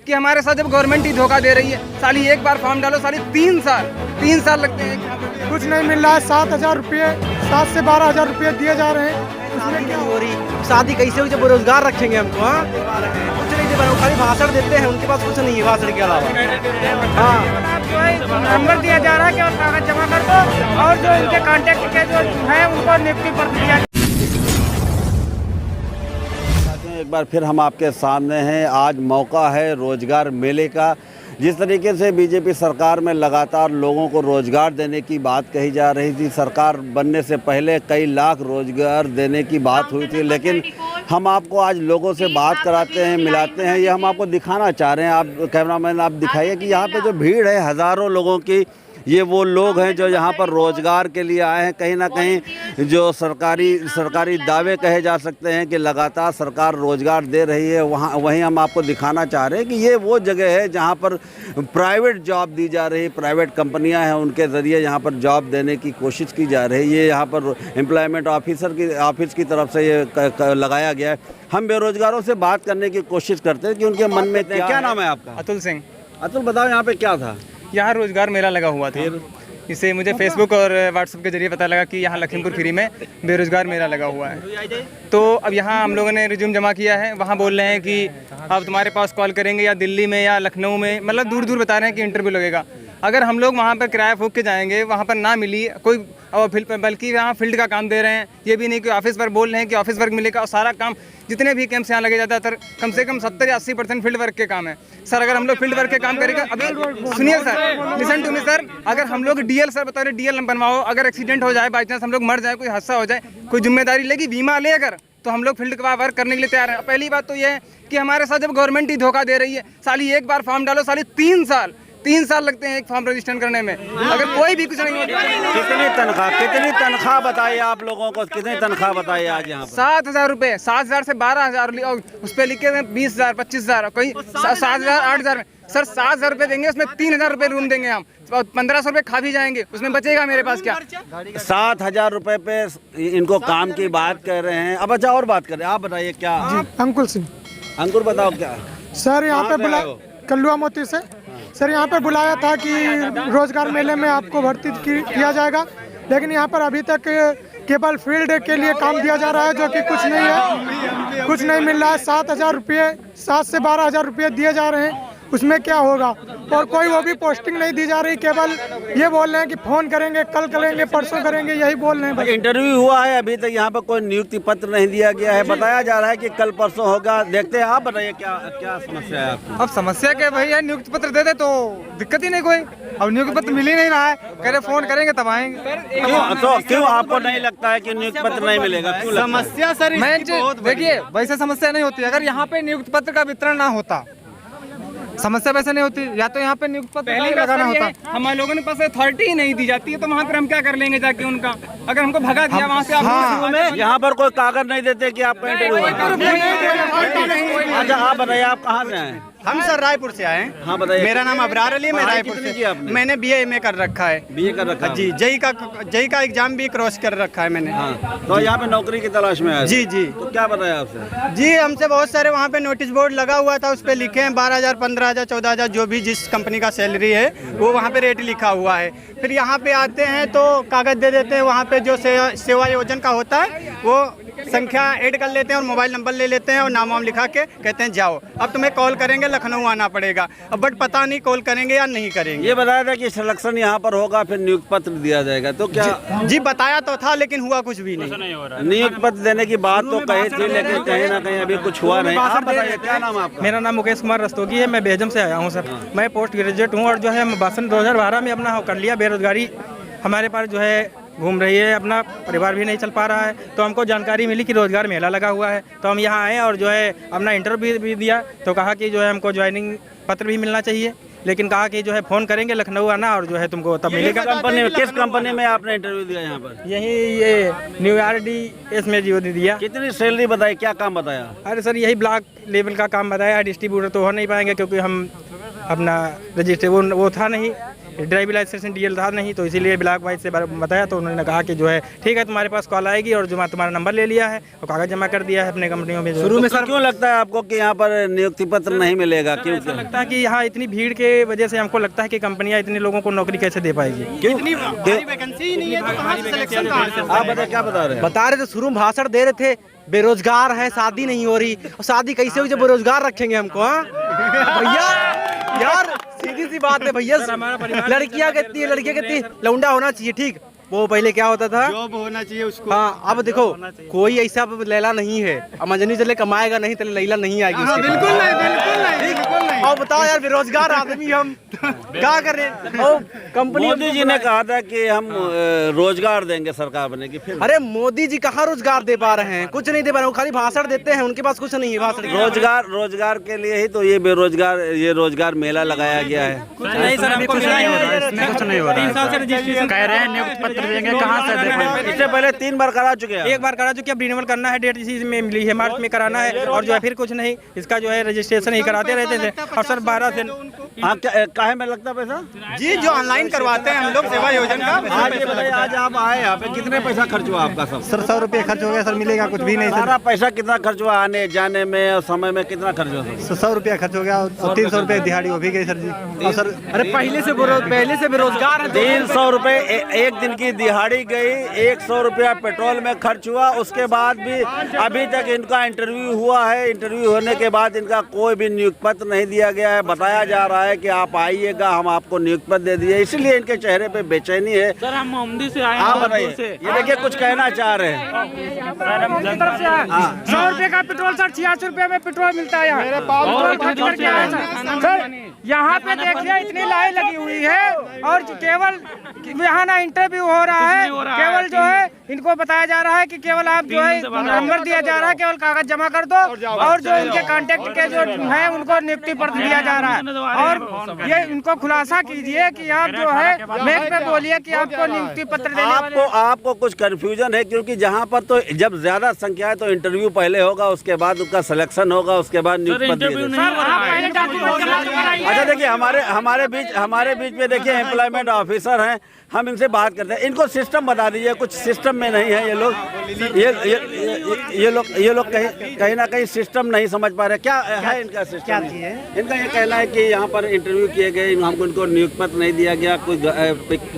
कि हमारे साथ जब गवर्नमेंट ही धोखा दे रही है। साली एक बार फॉर्म डालो, साली 3 साल लगते हैं। कुछ नहीं मिल रहा है। 7,000 रुपये, 7 से 12,000 रुपये दिए जा रहे हैं। शादी नहीं हो रही, शादी कैसे हो जब बेरोजगार रखेंगे हमको? हाँ, कुछ नहीं दे रहे, खाली भाषण देते हैं, उनके पास कुछ नहीं है भाषण के अलावा। हाँ, नंबर दिया जा रहा है कि और कागज जमा कर दो और जो इनके कांटेक्ट के जो है उनको नियुक्ति पर दिया। एक बार फिर हम आपके सामने हैं। आज मौका है रोजगार मेले का। जिस तरीके से बीजेपी सरकार में लगातार लोगों को रोजगार देने की बात कही जा रही थी, सरकार बनने से पहले कई लाख रोजगार देने की बात हुई थी, लेकिन हम आपको आज लोगों से बात कराते हैं, मिलाते हैं। ये हम आपको दिखाना चाह रहे हैं। आप कैमरामैन आप दिखाइए कि यहाँ पे जो भीड़ है हज़ारों लोगों की, ये वो लोग हैं जो यहाँ पर रोज़गार के लिए आए हैं। कहीं ना कहीं जो सरकारी दावे कहे जा सकते हैं कि लगातार सरकार रोज़गार दे रही है, वहीं हम आपको दिखाना चाह रहे हैं कि ये वो जगह है जहाँ पर प्राइवेट जॉब दी जा रही है। प्राइवेट कंपनियाँ हैं, उनके ज़रिए यहाँ पर जॉब देने की कोशिश की जा रही है। ये यहाँ पर एम्प्लॉयमेंट ऑफिस की तरफ से ये लगाया गया है। हम बेरोज़गारों से बात करने की कोशिश करते हैं कि उनके मन में क्या नाम है आपका? अतुल सिंह। अतुल, बताओ यहाँ पे क्या था? यहाँ रोजगार मेला लगा हुआ था। इसे मुझे फेसबुक और व्हाट्सएप के जरिए पता लगा कि यहाँ लखीमपुर खीरी में बेरोजगार मेला लगा हुआ है। तो अब यहाँ हम लोगों ने रिज्यूम जमा किया है। वहाँ बोल रहे हैं कि अब तुम्हारे पास कॉल करेंगे या दिल्ली में या लखनऊ में, मतलब दूर दूर बता रहे हैं कि इंटरव्यू लगेगा। अगर हम लोग वहाँ पर किराया फूक के जाएंगे, वहाँ पर ना मिली कोई, बल्कि यहाँ फील्ड का काम दे रहे हैं। ये भी नहीं कि ऑफिस वर्क बोल रहे हैं कि ऑफिस वर्क मिलेगा। और सारा काम जितने भी कैंप्स यहाँ लगे ज़्यादातर कम से कम 70 या 80% फील्ड वर्क के काम है। सर अगर हम लोग फील्ड वर्क के काम करेंगे, अभी सुनिए sir, listen to me sir, अगर हम लोग डीएल, सर बता रहे डीएल बनवाओ, अगर एक्सीडेंट हो जाए, बाई चांस हम लोग मर जाए, कोई हादसा हो जाए, कोई जिम्मेदारी लेगी, बीमा ले, अगर तो हम लोग फील्ड का वर्क करने के लिए तैयार हैं। पहली बात तो ये है कि हमारे साथ जब गवर्नमेंट ही धोखा दे रही है। साली एक बार फॉर्म डालो, साली 3 साल लगते हैं एक फॉर्म रजिस्टर करने में। अगर कोई भी कुछ नहीं होता। कितनी तनख्वाह बताइए आप लोगों को? कितनी तनख्वाह बताइए आज यहाँ पर? 7,000 रुपये, 7,000 से 12,000 और उस पर लिखे हैं 20,000, 25,000, कोई 7,000, 8,000 में। सर 7,000 रुपये देंगे, उसमें 3,000 रुपये रूम देंगे हम, 1,500 रुपये खा भी जाएंगे, उसमें बचेगा मेरे पास क्या? 7,000 रुपये पे इनको काम की बात कर रहे हैं। अब अच्छा और बात करें, आप बताइए क्या? अंकुल सिंह। अंकुर बताओ क्या? सर यहाँ पे बुला, कल्लुआ मोती से। सर यहाँ पे बुलाया था कि रोजगार मेले में आपको भर्ती किया जाएगा, लेकिन यहाँ पर अभी तक केवल फील्ड के लिए काम दिया जा रहा है, जो कि कुछ नहीं है, कुछ नहीं मिल रहा है। 7,000 रुपये, 7 से 12,000 रुपये दिए जा रहे हैं, उसमें क्या होगा? और कोई वो भी पोस्टिंग नहीं दी जा रही, केवल ये बोल रहे हैं कि फोन करेंगे, कल करेंगे, परसों करेंगे, यही बोल रहे हैं। इंटरव्यू हुआ है, अभी तक यहाँ पर कोई नियुक्ति पत्र नहीं दिया गया है। बताया जा रहा है कि कल परसों होगा, देखते हैं। आप बताइए क्या समस्या है आपकी? अब समस्या क्या भैया, नियुक्ति पत्र दे दे तो दिक्कत ही नहीं कोई। अब नियुक्ति पत्र मिल ही नहीं रहा है, कह रहे फोन करेंगे तब आएंगे। क्यों आपको नहीं लगता है कि नियुक्ति पत्र नहीं मिलेगा? समस्या सर देखिए, वैसे समस्या नहीं होती अगर यहाँ पे नियुक्ति पत्र का वितरण ना होता। समस्या वैसे नहीं होती, या तो यहाँ पे नियुक्ति पत्र पहले लगाना होता। हमारे लोगों ने पास अथॉरिटी ही नहीं दी जाती है, तो वहाँ पर हम क्या कर लेंगे जाके उनका? अगर हमको भगा दिया वहाँ से, यहाँ पर कोई कागज नहीं देते कि आपका इंटरव्यू। अच्छा आप बताइए, आप कहाँ से आए? हम सर रायपुर से आए हैं। हाँ बताइए। मेरा नाम अबरार अली, मैं रायपुर से। मैंने BA MA कर रखा है। BA कर रखा है जी। जेई का एग्जाम भी क्रॉस कर रखा है मैंने। हाँ। तो यहाँ पे नौकरी की तलाश में आए? जी जी। तो क्या बताया आपसे? जी हमसे बहुत सारे वहाँ पे नोटिस बोर्ड लगा हुआ था, उस पे लिखे हैं 12,000, 15,000, 14,000, जो भी जिस कंपनी का सैलरी है वो वहाँ पे रेट लिखा हुआ है। फिर यहाँ पे आते हैं तो कागज दे देते हैं, वहाँ पे जो सेवा योजन का होता है वो संख्या ऐड कर लेते हैं और मोबाइल नंबर ले लेते हैं और नाम वाम लिखा के कहते हैं जाओ, अब तुम्हें कॉल करेंगे, लखनऊ आना पड़ेगा। अब बट पता नहीं कॉल करेंगे या नहीं करेंगे। ये बताया था कि सिलेक्शन यहाँ पर होगा, फिर नियुक्ति पत्र दिया जाएगा, तो क्या? जी बताया तो था, लेकिन हुआ कुछ भी नहीं। नियुक्ति पत्र देने की बात तो कही थी, लेकिन कहीं ना कहीं अभी कुछ हुआ नहीं। आप बताइए क्या नाम आपका? मेरा नाम मुकेश कुमार रस्तोगी है, मैं बेहजम से आया हूँ सर। मैं पोस्ट ग्रेजुएट हूँ और जो है बासन 2012 में अपना कर लिया। बेरोजगारी हमारे पास जो है घूम रही है, अपना परिवार भी नहीं चल पा रहा है, तो हमको जानकारी मिली कि रोजगार मेला लगा हुआ है, तो हम यहाँ आए और जो है अपना इंटरव्यू भी दिया। तो कहा कि जो है हमको ज्वाइनिंग पत्र भी मिलना चाहिए, लेकिन कहा कि जो है फ़ोन करेंगे, लखनऊ आना और जो है तुमको तब मिलेगा। किस कंपनी में आपने इंटरव्यू दिया यहाँ पर? यही ये न्यू RDS में जो दिया। कितनी सैलरी बताई, क्या काम बताया? अरे सर यही ब्लॉक लेवल का काम बताया, डिस्ट्रीब्यूटर तो हो नहीं पाएंगे क्योंकि हम अपना रजिस्टर वो था नहीं, ड्राइविंग लाइसेंस डीएल था नहीं, तो इसीलिए ब्लॉक वाइज से बताया, तो उन्होंने कहा कि जो है ठीक है तुम्हारे पास कॉल आएगी, और जो तुम्हारा नंबर ले लिया है और कागज जमा कर दिया है अपने कंपनियों में। शुरू में सर क्यों लगता है आपको कि यहाँ पर नियुक्ति पत्र नहीं मिलेगा? क्यों ऐसा लगता है कि यहाँ इतनी भीड़ के वजह से हमको लगता है कि कंपनियां इतने लोगों को नौकरी कैसे दे पाएगी। वैकेंसी नहीं है तो कहाँ से सिलेक्शन कहाँ से? आप बता क्या बता रहे हैं? बता रहे थे, शुरू में भाषण दे रहे थे बेरोजगार है, शादी नहीं हो रही, और शादी कैसे हुई जब बेरोजगार रखेंगे हमको? हाँ भैया, यार सीधी सी बात है भैया, लड़कियां कितनी लौंडा होना चाहिए, ठीक। वो पहले क्या होता था, जॉब होना चाहिए उसको। हाँ, अब देखो कोई ऐसा लैला नहीं है, अमजनी चले कमाएगा नहीं तो लैला नहीं आएगी उसके बिल्कुल पास। नहीं, बिल्कुल नहीं, बिल्कुल नहीं। और बताओ यार, बेरोजगार आदमी हम क्या करें? और कंपनी मोदी जी ने कहा था कि हम रोजगार देंगे सरकार बनेगी, फिर अरे मोदी जी कहाँ रोजगार दे पा रहे हैं? कुछ नहीं दे पा रहे, वो खाली भाषण देते हैं, उनके पास कुछ नहीं है भाषण। रोजगार के लिए ही तो ये रोजगार मेला लगाया गया है। नहीं सर, अभी कुछ नहीं हो रहा है, इसमें कुछ नहीं हो रहा है। 3 साल से रजिस्ट्रेशन कह रहे हैं, नियुक्ति पत्र देंगे, कहाँ से दे पाएंगे? इससे पहले 3 बार करा चुके हैं। एक बार करा चुके, अब रिन्यूअल करना है, डेट इसी में मिली है, मार्च में कराना है, और जो है फिर कुछ नहीं, इसका जो है रजिस्ट्रेशन ही कराते रहते थे। और सर 12 से हाँ, काहे में लगता पैसा जी, जो ऑनलाइन करवाते हैं हम लोग सेवा योजना का। आज ये बताइए, आज आप आए यहाँ पे, कितने पैसा खर्च हुआ आपका? सब सर 100 रुपये खर्च हो गया सर, मिलेगा कुछ भी नहीं सर। सारा पैसा कितना खर्च हुआ? आने जाने में और समय में कितना खर्च हुआ? 100 रुपया खर्च हो गया, और 300 रुपये दिहाड़ी हो भी गई सर जी। और सर अरे पहले से बेरोजगार है। 300 रुपए एक दिन की दिहाड़ी गई, 100 रुपया पेट्रोल में खर्च हुआ। उसके बाद भी अभी तक इनका इंटरव्यू हुआ है, इंटरव्यू होने के बाद इनका कोई भी नियुक्ति पत्र नहीं दिया गया है। बताया जा रहा है कि आप आइएगा, हम आपको नियुक्ति पत्र दे दिए, इसलिए इनके चेहरे पे बेचैनी है। सर हम मोमदी से आए आप बताइए, ये देखिए कुछ कहना चाह रहे हैं। 100 रुपए का पेट्रोल सर, 86 रुपए में पेट्रोल मिलता है यहाँ। सर यहाँ पे देखिए इतनी लाइन लगी हुई है, और केवल यहाँ ना इंटरव्यू हो रहा है, केवल जो है इनको बताया जा रहा है कि केवल आप जो है नंबर दिया जा रहा है, केवल कागज जमा कर दो, और जो इनके कांटेक्ट के जो है उनको नियुक्ति पत्र दिया जा रहा है। और ये इनको खुलासा कीजिए कि आप जो है मेल पे बोलिए कि आपको नियुक्ति पत्र देने वाले। आपको कुछ कंफ्यूजन है, क्योंकि जहाँ पर तो जब ज्यादा संख्या है तो इंटरव्यू पहले होगा, उसके बाद उसका सिलेक्शन होगा, उसके बाद नियुक्ति पत्र दिया जाएगा। अच्छा देखिए, हमारे बीच में देखिए एम्प्लॉयमेंट ऑफिसर हैं, हम इनसे बात करते हैं। इनको सिस्टम बता दीजिए, कुछ सिस्टम में नहीं है ये लोग, ये लोग कहीं ना कहीं सिस्टम नहीं समझ पा रहे। क्या है इनका सिस्टम? इनका ये कहना है कि यहाँ पर इंटरव्यू किए गए, हमको इनको नियुक्ति पत्र नहीं दिया गया, कोई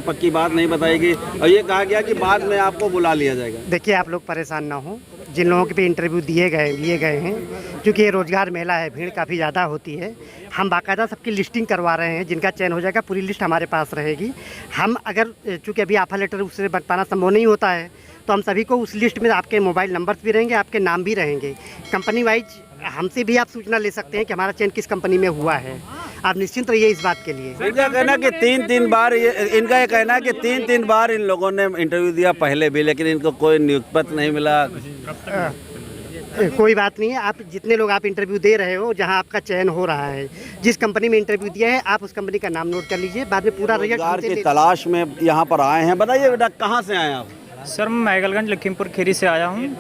पक्की बात नहीं बताई गई, और ये कहा गया कि बाद में आपको बुला लिया जाएगा। देखिए, आप लोग परेशान ना हो, जिन लोगों के भी इंटरव्यू लिए गए हैं, क्योंकि ये रोजगार मेला है, भीड़ काफ़ी ज़्यादा होती है। हम बाकायदा सबकी लिस्टिंग करवा रहे हैं, जिनका चयन हो जाएगा पूरी लिस्ट हमारे पास रहेगी। हम अगर चूँकि अभी ऑफर लेटर उससे बताना संभव नहीं होता है, तो हम सभी को उस लिस्ट में आपके मोबाइल नंबर्स भी रहेंगे, आपके नाम भी रहेंगे। कंपनी वाइज हमसे भी आप सूचना ले सकते हैं कि हमारा चयन किस कंपनी में हुआ है। आप निश्चिंत रहिए इस बात के लिए। इनका कहना कि तीन बार इनका ये कहना है कि तीन बार इन लोगों ने इंटरव्यू दिया पहले भी, लेकिन इनको कोई नियुक्ति पत्र नहीं मिला। कोई बात नहीं है, आप जितने लोग आप इंटरव्यू दे रहे हो, जहां आपका चयन हो रहा है, जिस कंपनी में इंटरव्यू दिया है, आप उस कंपनी का नाम नोट कर लीजिए, बाद में पूरा रोजगार की तलाश में यहाँ पर आए हैं। बताइए बेटा, कहाँ से आए आप? सर मैं मैगलगंज लखीमपुर खीरी से आया हूँ,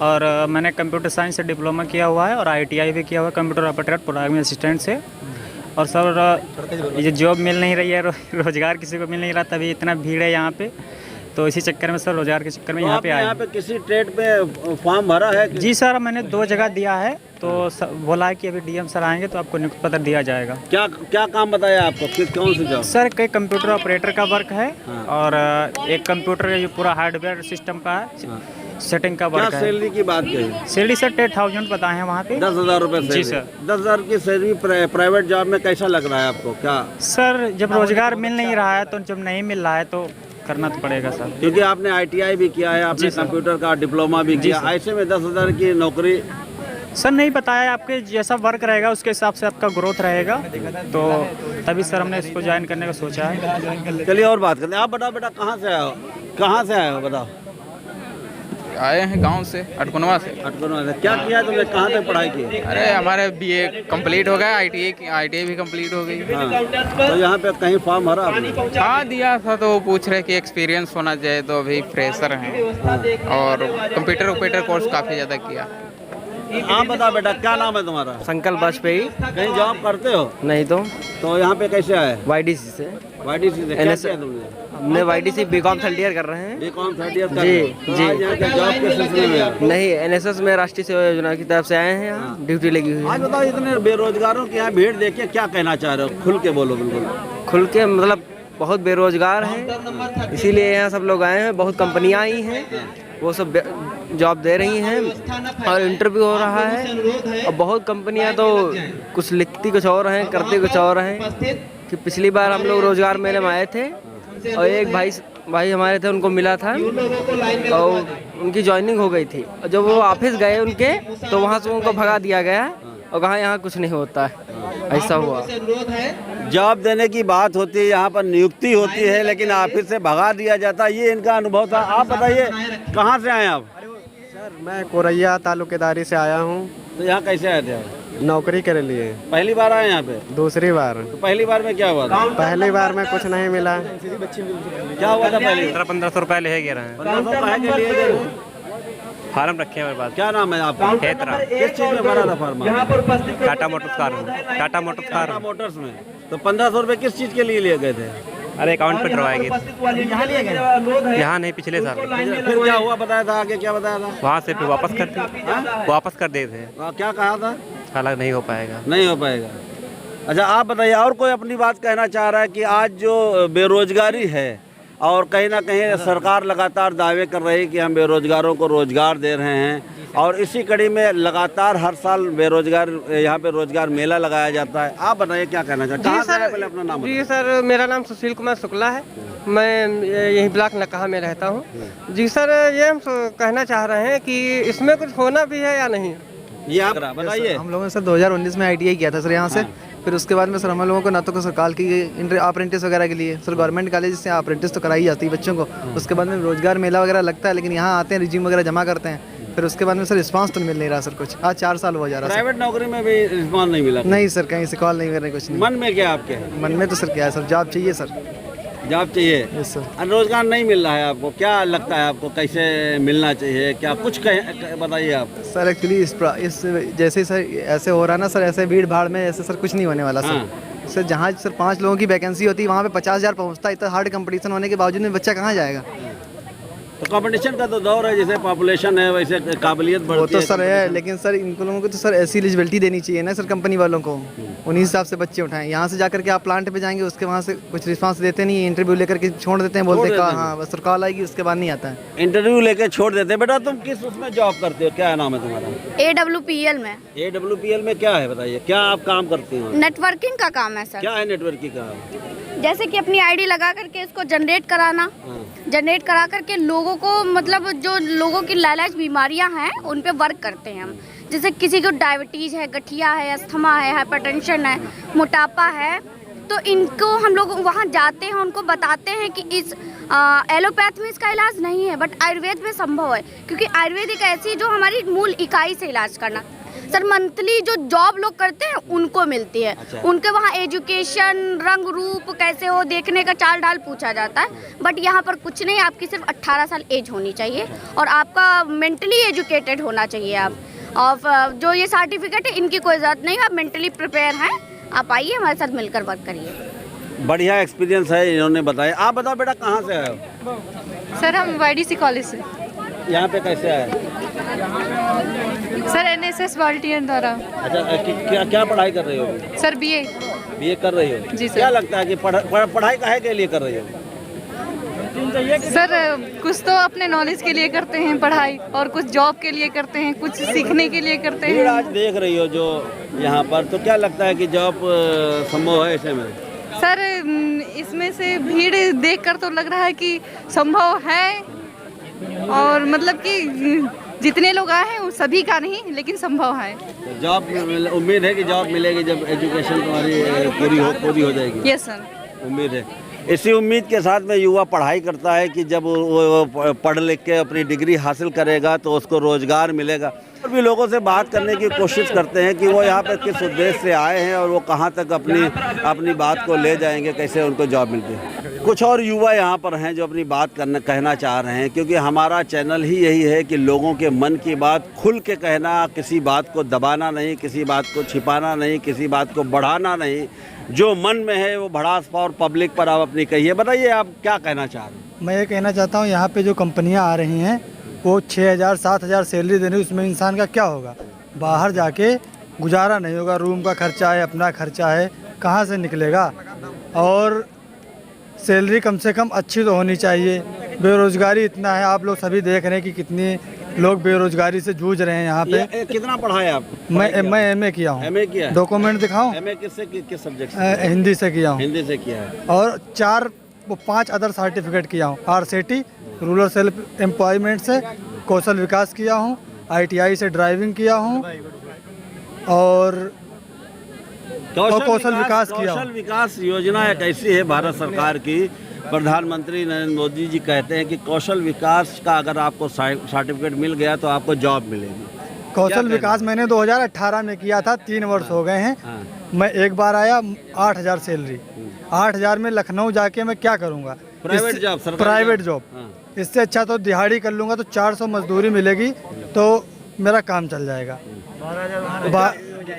और मैंने कंप्यूटर साइंस से डिप्लोमा किया हुआ है, और ITI भी किया हुआ है कंप्यूटर ऑपरेटर प्रोग्रामिंग असिस्टेंट से। और सर ये जॉब मिल नहीं रही है, रोजगार किसी को मिल नहीं रहा, तभी इतना भीड़ है यहाँ पे, तो इसी चक्कर में सर रोजगार के चक्कर में यहाँ पे आए। यहाँ पे किसी ट्रेड पे फॉर्म भरा है? जी सर, मैंने 2 जगह दिया है, तो बोला है कि अभी DM सर आएंगे तो आपको नियुक्ति पत्र दिया जाएगा। क्या काम बताया आपको, कौन सी जॉब? सर कई कंप्यूटर ऑपरेटर का वर्क है, और एक कंप्यूटर जो पूरा हार्डवेयर सिस्टम का है, सेटिंग का वर्क है। सैलरी की बात कही? सैलरी सर 10,000 बताए हैं वहाँ पे। 10,000 रुपये? जी सर। 10,000 की सैलरी प्राइवेट जॉब में कैसा लग रहा है आपको? क्या सर जब रोजगार मिल नहीं रहा है, तो जब नहीं मिल रहा है तो करना तो पड़ेगा सर, क्योंकि आपने ITI भी किया है, आपने कंप्यूटर का डिप्लोमा भी किया, ऐसे में 10,000 की नौकरी? सर नहीं बताया, आपके जैसा वर्क रहेगा उसके हिसाब से आपका ग्रोथ रहेगा, तो तभी सर हमने इसको ज्वाइन करने का सोचा है। चलिए और बात करते हैं। आप बताओ बेटा, कहाँ से आए हो बताओ? आए हैं गांव से, अटकुनवा से। क्या किया तुमने, कहाँ तक पढ़ाई की? अरे हमारे BA कंप्लीट हो गया, ITI भी कंप्लीट हो गई। हाँ। तो यहाँ पे कहीं फॉर्म भरा आपने? हाँ दिया था, तो वो पूछ रहे कि एक्सपीरियंस होना चाहिए, तो अभी फ्रेशर हैं, और कंप्यूटर ऑपरेटर कोर्स काफ़ी ज़्यादा किया। आप बताओ बेटा, क्या नाम है तुम्हारा? संकल्प वाजपेयी। कहीं जॉब करते हो? नहीं तो तो यहाँ पे कैसे आए? YDC से। YDC से क्या किया तुमने? हमने YDC BCom थर्ड ईयर कर रहे हैं। BCom थर्ड ईयर जी, तो जी। आज यहाँ के जॉब के सिलसिले में नहीं, NSS में राष्ट्रीय सेवा योजना की तरफ से आए हैं, यहाँ ड्यूटी लगी हुई आज है। बताओ, इतने बेरोजगारों की यहाँ भीड़ देखिए, क्या कहना चाह रहे हो? खुल के बोलो बिल्कुल। खुल के मतलब बहुत बेरोजगार हैं, इसीलिए यहाँ सब लोग आए हैं। बहुत कंपनियाँ आई हैं, वो सब जॉब दे रही हैं और इंटरव्यू हो रहा है। और बहुत कंपनियाँ तो कुछ लिखती कुछ और हैं, करती कुछ और हैं। कि पिछली बार हम लोग रोजगार मेले में आए थे और एक भाई हमारे थे, उनको मिला था और उनकी ज्वाइनिंग हो गई थी। और जब वो ऑफिस गए उनके, तो वहाँ से उनको भगा दिया गया और कहा यहाँ कुछ नहीं होता है। ऐसा हुआ। जॉब देने की बात होती है, यहाँ पर नियुक्ति होती है, लेकिन ऑफिस से भगा दिया जाता है, ये इनका अनुभव था। आप बताइए, कहाँ से आए आप? सर मैं कोरैया तालुकेदारी से आया हूँ। तो यहाँ कैसे आए थे आप? नौकरी के लिए। पहली बार आए यहाँ पे? दूसरी बार। तो पहली बार में क्या हुआ था? पहली बार में कुछ नहीं मिला। क्या हुआ था पहले? 1500 रुपये ले गए रहे हैं। 1500 काहे के लिए गए? फार्म रखे हैं मेरे पास। क्या नाम है आपका? खेतरा। किस चीज में भरा था फॉर्म? टाटा मोटर्स कार में। टाटा मोटर्स में। तो 1500 रुपए किस चीज के लिए लिए गए थे? अरे अकाउंट पे डलवाए गए। यहाँ नहीं, पिछले साल। फिर क्या हुआ बताया था? आगे क्या बताया था? वहाँ से फिर वापस कर दिए थे। क्या कहा था? हालांकि नहीं हो पाएगा। नहीं हो पाएगा। अच्छा, आप बताइए, और कोई अपनी बात कहना चाह रहा है कि आज जो बेरोजगारी है और कहीं ना कहीं सरकार लगातार दावे कर रही है कि हम बेरोजगारों को रोजगार दे रहे हैं, और इसी कड़ी में लगातार हर साल बेरोजगार यहाँ पे रोजगार मेला लगाया जाता है। आप बताइए क्या कहना चाहते हैं? पहले अपना नाम जी सर, मेरा नाम सुशील कुमार शुक्ला है। मैं यही ब्लॉक नकाहा में रहता हूँ। जी सर, ये हम कहना चाह रहे हैं कि इसमें कुछ होना भी है या नहीं, ये आप बताइए। हम लोगों ने सर 2019 में ITI किया था सर यहाँ से। फिर उसके बाद में सर हम लोगों को ना तो सरकार की अप्रेंटिस वगैरह के लिए सर गवर्नमेंट कॉलेज से अप्रेंटिस तो कराई जाती है बच्चों को। उसके बाद में रोजगार मेला वगैरह लगता है, लेकिन यहाँ आते हैं, रिज्यूम वगैरह जमा करते हैं, फिर उसके बाद में सर रिस्पांस तो मिल नहीं रहा सर कुछ। आज 4 साल हो जा रहा है। प्राइवेट नौकरी में भी रिस्पांस नहीं मिला? नहीं सर, कहीं से कॉल नहीं कर रहे, कुछ नहीं। मन में क्या आपके? मन में तो सर क्या है सर, जॉब चाहिए सर। जॉब चाहिए? Yes sir. रोजगार नहीं मिल रहा है आपको, क्या लगता है आपको कैसे मिलना चाहिए? क्या कुछ बताइए आप। सर एक्चुअली इस जैसे सर ऐसे हो रहा है ना सर, ऐसे भीड़ भाड़ में ऐसे सर कुछ नहीं होने वाला सर। सर जहाँ सर 5 लोगों की वैकेंसी होती है, वहाँ पे 50,000 पहुँचता है। इतना हार्ड कंपटीशन होने के बावजूद में बच्चा कहाँ जाएगा? तो कंपटीशन का तो दौर है, जैसे पॉपुलेशन है वैसे काबिलियत बढ़ती है। वो तो सर है, लेकिन सर इन लोगों को तो सर ऐसी एलिजिबिलिटी देनी चाहिए ना सर, कंपनी वालों को। उन्हीं हिसाब से बच्चे उठाएं। यहाँ से जाकर के आप प्लांट पे जाएंगे, उसके वहाँ से कुछ रिस्पांस देते नहीं, इंटरव्यू लेकर के छोड़ देते हैं, बोलते हैं हाँ बस सर कॉल आएगी, उसके बाद नहीं आता है। इंटरव्यू लेकर छोड़ देते हैं। बेटा तुम किस उसमें जॉब करते हो? क्या नाम है तुम्हारा? AWPL में। AWPL में क्या है बताइए, क्या आप काम करती हो? नेटवर्किंग का काम है सर। क्या है नेटवर्किंग का? जैसे कि अपनी ID लगा करके इसको जनरेट कराना, जनरेट करा करके लोगों को, मतलब जो लोगों की लाइलाज बीमारियां हैं उन पे वर्क करते हैं हम। जैसे किसी को डायबिटीज़ है, गठिया है, अस्थमा है, हाइपरटेंशन है, मोटापा है, तो इनको हम लोग वहाँ जाते हैं, उनको बताते हैं कि इस एलोपैथ में इसका इलाज नहीं है, बट आयुर्वेद में संभव है। क्योंकि आयुर्वेद एक ऐसी जो हमारी मूल इकाई से इलाज करना। सर मंथली जो जॉब लोग करते हैं उनको मिलती है। अच्छा। उनके वहाँ एजुकेशन, रंग रूप कैसे हो, देखने का चाल ढाल पूछा जाता है, बट यहाँ पर कुछ नहीं। आपकी सिर्फ 18 साल एज होनी चाहिए और आपका मेंटली एजुकेटेड होना चाहिए आप। और जो ये सर्टिफिकेट है इनकी कोई ज़रूरत नहीं है, आप मेंटली प्रिपेयर हैं, आप आइए हमारे साथ मिलकर वर्क करिए। बढ़िया एक्सपीरियंस है इन्होंने बताया। आप बताओ बेटा, कहाँ से आए हो? सर हम YDC कॉलेज से। यहाँ पे कैसे आए? सर NSS वॉलंटियर द्वारा। अच्छा, क्या पढ़ाई कर रही हो? सर BA कर रही हो? जी सर। क्या लगता है कि पढ़ाई काहे के लिए कर रही हो? सर कुछ तो अपने नॉलेज के लिए करते हैं पढ़ाई, और कुछ जॉब के लिए करते हैं, कुछ सीखने के लिए करते हैं। आज देख रही हो जो यहाँ पर, तो क्या लगता है कि जॉब संभव है ऐसे में? सर इसमें से भीड़ देखकर तो लग रहा है कि संभव है, और मतलब कि जितने लोग आए हैं वो सभी का नहीं, लेकिन संभव है। तो जॉब उम्मीद है कि जॉब मिलेगी जब एजुकेशन तुम्हारी पूरी हो जाएगी? यस सर, उम्मीद है। इसी उम्मीद के साथ में युवा पढ़ाई करता है कि जब वो पढ़ लिख के अपनी डिग्री हासिल करेगा तो उसको रोज़गार मिलेगा। और भी लोगों से बात करने की कोशिश करते हैं कि वो यहाँ पर किस उद्देश्य से आए हैं और वो कहाँ तक अपनी बात को ले जाएंगे, कैसे उनको जॉब मिलती है। कुछ और युवा यहाँ पर हैं जो अपनी बात कहना चाह रहे हैं, क्योंकि हमारा चैनल ही यही है कि लोगों के मन की बात खुल के कहना, किसी बात को दबाना नहीं, किसी बात को छिपाना नहीं, किसी बात को बढ़ाना नहीं, जो मन में है वो भड़ास और पब्लिक पर आप अपनी कहिए। बताइए आप क्या कहना चाह रहे हैं? मैं ये कहना चाहता हूँ यहाँ पे जो कंपनियाँ आ रही हैं वो 6,000 7,000 सैलरी दे रही, उसमें इंसान का क्या होगा? बाहर जाके गुजारा नहीं होगा, रूम का खर्चा है, अपना खर्चा है, कहाँ से निकलेगा? और सैलरी कम से कम अच्छी तो होनी चाहिए। बेरोज़गारी इतना है, आप लोग सभी देख रहे हैं कि कितनी लोग बेरोज़गारी से जूझ रहे हैं यहाँ पे। कितना पढ़ा है आप? मैं MA किया हूँ। MA किया है? डॉक्यूमेंट दिखाऊँ? MA किस सब्जेक्ट से? हिंदी से किया हूँ। हिंदी से किया है। और 5 अदर सर्टिफिकेट किया हूँ। RCT रूरल सेल्फ एम्प्लॉयमेंट से, कौशल विकास किया हूँ, ITI से ड्राइविंग किया हूँ और कौशल विकास किया। कौशल विकास योजना एक ऐसी है भारत सरकार की, प्रधानमंत्री नरेंद्र मोदी जी कहते हैं कि कौशल विकास का अगर आपको सर्टिफिकेट मिल गया तो आपको जॉब मिलेगी। कौशल विकास मैंने 2018 में किया था, 3 वर्ष हो गए हैं। मैं एक बार आया, 8,000 सैलरी, 8,000 में लखनऊ जाके मैं क्या करूँगा? Private job. इससे अच्छा तो दिहाड़ी कर लूँगा तो 400 मजदूरी मिलेगी तो मेरा काम चल जाएगा।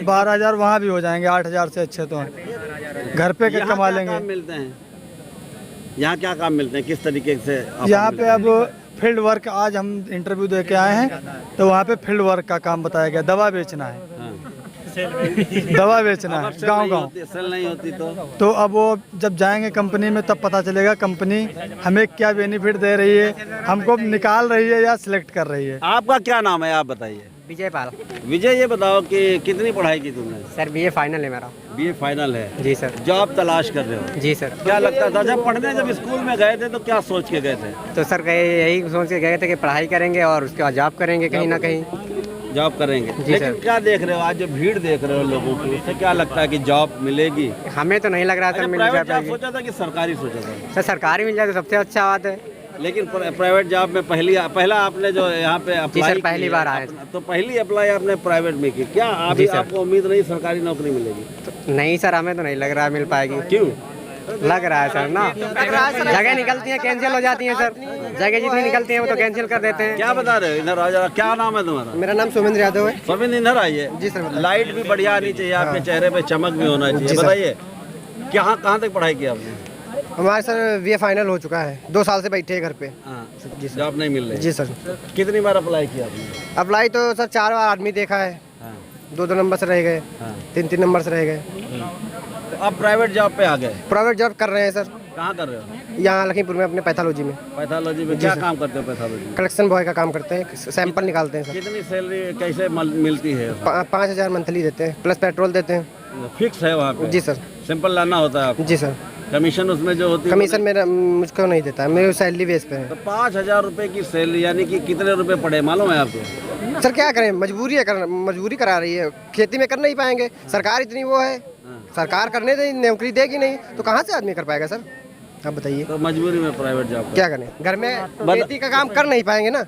12,000 वहाँ भी हो जाएंगे, 8,000 से अच्छे तो घर पे कमा लेंगे। मिलते हैं यहाँ क्या काम मिलते हैं, किस तरीके से? यहाँ पे अब फील्ड वर्क, आज हम इंटरव्यू दे के आए हैं तो वहाँ पे फील्ड वर्क का काम बताया गया। दवा बेचना है, दवा बेचना है गांव-गांव। सेल नहीं होती तो अब वो जब जाएंगे कंपनी में तब पता चलेगा कंपनी हमें क्या बेनिफिट दे रही है, हमको निकाल रही है या सिलेक्ट कर रही है। आपका क्या नाम है, आप बताइए? विजय पाल। विजय, ये बताओ कि कितनी पढ़ाई की तुमने? सर BA फाइनल है मेरा। BA फाइनल है? जी सर। जॉब तलाश कर रहे हो? जी सर। क्या लगता था जब स्कूल में गए थे तो क्या सोच के गए थे? तो सर यही सोच के गए थे कि पढ़ाई करेंगे और उसके बाद जॉब करेंगे, कहीं ना कहीं जॉब करेंगे। जी लेकिन सर। क्या देख रहे हो आज जो भीड़ देख रहे हो लोगों की, उससे क्या लगता है कि जॉब मिलेगी? हमें तो नहीं लग रहा सर मिल प्राइवेट जाएगी। जॉब सोचा था कि सरकारी सोचा था? सर सरकारी मिल जाए तो सबसे अच्छा बात है। लेकिन प्राइवेट जॉब में पहला आपने जो यहाँ पे अप्लाई सर पहली बार आए तो पहली अप्लाई आपने प्राइवेट में की, क्या अभी आपको उम्मीद नहीं सरकारी नौकरी मिलेगी? तो नहीं सर, हमें तो नहीं लग रहा है मिल पाएगी। क्यों लग रहा है सर? ना जगह निकलती है कैंसिल हो जाती है सर, जगह जितनी निकलती है वो तो कैंसिल कर देते हैं। क्या बता रहे हो? इधर आ जरा। क्या नाम है तुम्हारा? मेरा नाम सोमेंद्र यादव है। सोमेंद्र, इधर आइए। जी सर। लाइट भी बढ़िया आनी चाहिए, आपके चेहरे पे चमक भी होना चाहिए। बताइए कहाँ तक पढ़ाई की आपने? हमारा सर BA फाइनल हो चुका है, 2 साल से बैठे हैं घर पे। जी सर। जॉब नहीं मिल रही? जी सर। कितनी बार अप्लाई किया आपने? अप्लाई तो सर 4 बार आदमी देखा है, 2 नंबर से रह गए, 3 नंबर से रह गए। तो अब प्राइवेट जॉब पे आ गए? प्राइवेट जॉब कर रहे हैं सर। कहाँ कर रहे हो? यहाँ लखीमपुर में अपने पैथोलॉजी में। पैथोलॉजी में क्या काम करते हो? पैथोलॉजी में कलेक्शन बॉय का काम करते हैं, सैंपल निकालते हैं सर। कितनी सैलरी कैसे मिलती है? 5,000 मंथली देते हैं, प्लस पेट्रोल देते हैं। फिक्स है वहाँ पे? जी सर। सिंपल लाना होता है आपको? जी सर। कमीशन उसमें जो होती है? कमीशन मेरा मुझको नहीं देता है, मेरे सैलरी बेस पे है। तो 5,000 रुपए की सैलरी यानी कि कितने रुपए पड़े मालूम है आपको? सर क्या करें, मजबूरी है, मजबूरी करा रही है, खेती में कर नहीं पाएंगे। सरकार इतनी वो है, सरकार करने दे, नौकरी देगी नहीं तो कहाँ से आदमी कर पाएगा सर? आप बताइए। तो मजबूरी में प्राइवेट जॉब क्या करें, घर में खेती का काम कर नहीं पाएंगे ना।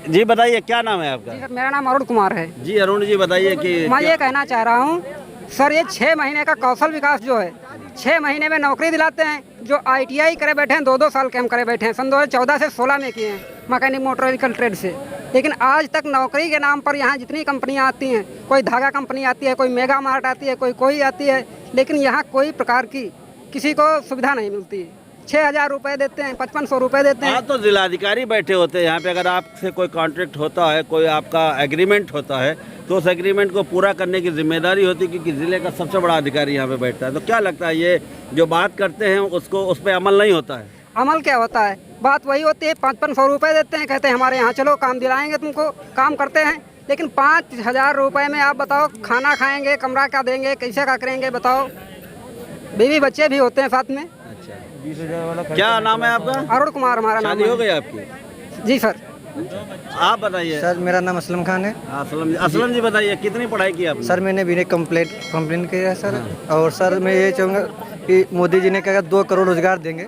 जी बताइए क्या नाम है आपका? सर मेरा नाम अरुण कुमार है। जी अरुण जी बताइए कि मैं ये कहना चाह रहा हूँ सर, ये 6 महीने का कौशल विकास जो है 6 महीने में नौकरी दिलाते हैं। जो ITI करे बैठे हैं 2-2 साल कैंप करे बैठे हैं, सन 2014 से 16 में किए हैं मैकेनिक मोटर व्हीकल ट्रेड से। लेकिन आज तक नौकरी के नाम पर यहाँ जितनी कंपनियाँ आती हैं, कोई धागा कंपनी आती है, कोई मेगा मार्ट आती है, कोई आती है, लेकिन यहाँ कोई प्रकार की किसी को सुविधा नहीं मिलती है। 6,000 रुपये देते हैं, 5,500 रुपये देते हैं। हाँ तो जिलाधिकारी बैठे होते हैं यहाँ पे। अगर आपसे कोई कॉन्ट्रैक्ट होता है, कोई आपका एग्रीमेंट होता है तो उस एग्रीमेंट को पूरा करने की जिम्मेदारी होती है, क्योंकि ज़िले का सबसे बड़ा अधिकारी यहाँ पे बैठता है। तो क्या लगता है ये जो बात करते हैं उसको उस पर अमल नहीं होता है? अमल क्या होता है, बात वही होती है। 5,500 रुपये देते हैं, कहते हैं हमारे यहाँ चलो काम दिलाएंगे तुमको, काम करते हैं। लेकिन 5,000 रुपये में आप बताओ खाना खाएंगे, कमरा क्या देंगे, कैसे क्या करेंगे बताओ? बीवी बच्चे भी होते हैं साथ में। क्या नाम है आपका? अरुण कुमार हमारा नाम है। शादी हो गई आपकी? जी सर। आप बताइए। सर मेरा नाम असलम खान है। असलम जी बताइए कितनी पढ़ाई की आपने? सर मैंने BA कंप्लेन किया है सर। और सर मैं ये चाहूँगा कि मोदी जी ने कहा 2 करोड़ रोजगार देंगे,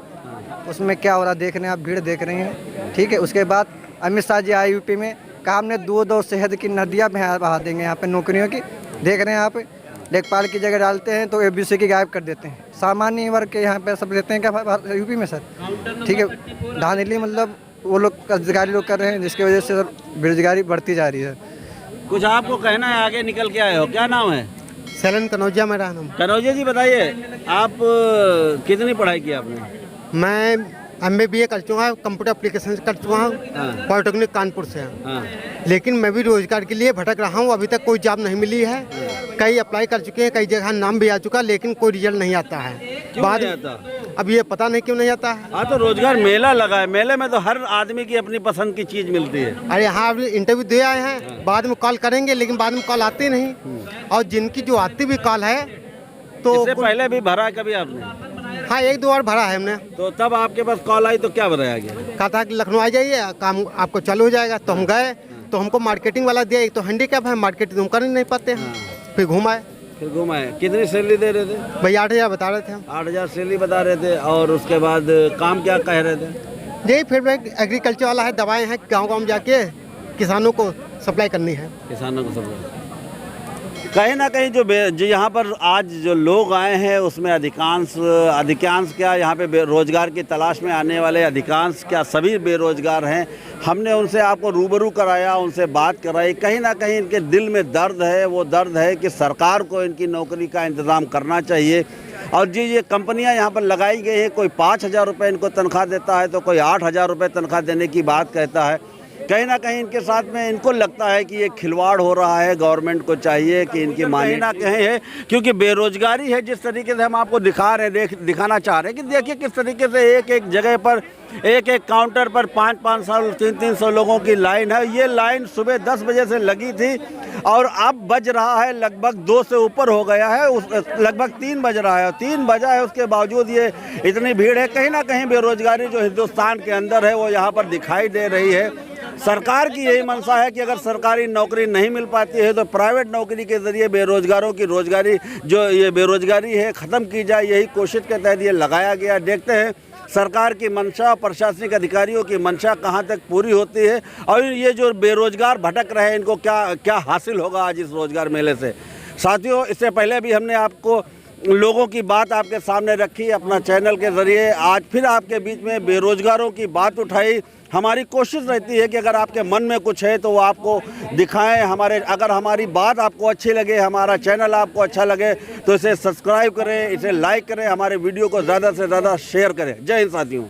उसमें क्या हो रहा देख रहे हैं आप, भीड़ देख रहे हैं, ठीक है। उसके बाद अमित शाह जी आए UP में, कहा हमने दूध और शहद की नदियाँ बहा देंगे यहाँ पे नौकरियों की। देख रहे हैं आप, लेखपाल की जगह डालते हैं तो ABC की गायब कर देते हैं। सामान्य वर्ग के यहाँ पे सब लेते हैं क्या UP में सर, ठीक है। धांधली मतलब वो लोग अधिकारी लोग कर रहे हैं, जिसकी वजह से सर बेरोजगारी बढ़ती जा रही है। कुछ आपको कहना है, आगे निकल के आए हो, क्या नाम है? सैलन कनौजिया मेरा नाम। कनौजिया जी बताइए, आप कितनी पढ़ाई की आपने? मैं MBA कर चुका हूँ, कंप्यूटर एप्लीकेशन कर चुका हूँ, पॉलिटेक्निक कानपुर से। लेकिन मैं भी रोजगार के लिए भटक रहा हूँ, अभी तक कोई जॉब नहीं मिली है। कई अप्लाई कर चुके हैं, कई जगह नाम भी आ चुका, लेकिन कोई रिजल्ट नहीं आता है। बाद अब ये पता नहीं क्यों नहीं आता है। हाँ, तो रोजगार मेला लगा है, मेले में तो हर आदमी की अपनी पसंद की चीज मिलती है। अरे हाँ, अभी इंटरव्यू दे आए हैं, बाद में कॉल करेंगे, लेकिन बाद में कॉल आती नहीं। और जिनकी जो आती भी कॉल है तो इससे पहले भी भरा है कभी आपने? हाँ, 1-2 बार भरा है हमने। तो तब आपके पास कॉल आई तो क्या बताया गया? कहा था कि लखनऊ आ जाइए, काम आपको चालू हो जाएगा। तो हम गए, तो हमको मार्केटिंग वाला दिया। एक तो हैंडीकैप है, मार्केटिंग हम कर ही नहीं पाते हैं। फिर घुमाए। कितनी सैलरी दे रहे थे भैया? 8,000 बता रहे थे हम। 8,000 सैलरी बता रहे थे। और उसके बाद काम क्या कह रहे थे? यही फिर एग्रीकल्चर वाला है, दवाएं हैं, गाँव जाके किसानों को सप्लाई करनी है। किसानों को सप्लाई कहीं ना कहीं जो यहाँ पर आज जो लोग आए हैं उसमें अधिकांश क्या यहाँ पे रोजगार की तलाश में आने वाले अधिकांश क्या सभी बेरोजगार हैं। हमने उनसे आपको रूबरू कराया, उनसे बात कराई। कहीं ना कहीं इनके दिल में दर्द है, वो दर्द है कि सरकार को इनकी नौकरी का इंतज़ाम करना चाहिए। और जी ये कंपनियां यहाँ पर लगाई गई हैं, कोई 5,000 रुपये इनको तनख्वाह देता है तो कोई 8,000 रुपये तनख्वाह देने की बात कहता है। कहीं ना कहीं इनके साथ में इनको लगता है कि ये खिलवाड़ हो रहा है। गवर्नमेंट को चाहिए कि इनकी माने ना कहीं है, क्योंकि बेरोजगारी है जिस तरीके से हम आपको दिखा रहे हैं, दिखाना चाह रहे हैं कि देखिए किस तरीके से एक जगह पर एक काउंटर पर 500 300 लोगों की लाइन है। ये लाइन सुबह 10 बजे से लगी थी और अब बज रहा है लगभग 2 से ऊपर हो गया है, लगभग 3 बज रहा है। 3 बजा है, उसके बावजूद ये इतनी भीड़ है। कहीं ना कहीं बेरोजगारी जो हिंदुस्तान के अंदर है वो यहाँ पर दिखाई दे रही है। सरकार की यही मंशा है कि अगर सरकारी नौकरी नहीं मिल पाती है तो प्राइवेट नौकरी के जरिए बेरोजगारों की रोजगारी जो ये बेरोजगारी है ख़त्म की जाए। यही कोशिश के तहत ये लगाया गया। देखते हैं सरकार की मंशा, प्रशासनिक अधिकारियों की मंशा कहां तक पूरी होती है और ये जो बेरोजगार भटक रहे हैं इनको क्या हासिल होगा आज इस रोजगार मेले से। साथियों, इससे पहले भी हमने आपको लोगों की बात आपके सामने रखी अपना चैनल के ज़रिए। आज फिर आपके बीच में बेरोजगारों की बात उठाई। हमारी कोशिश रहती है कि अगर आपके मन में कुछ है तो वो आपको दिखाएं। अगर हमारी बात आपको अच्छी लगे, हमारा चैनल आपको अच्छा लगे तो इसे सब्सक्राइब करें, इसे लाइक करें, हमारे वीडियो को ज़्यादा से ज़्यादा शेयर करें। जय हिंद साथियों।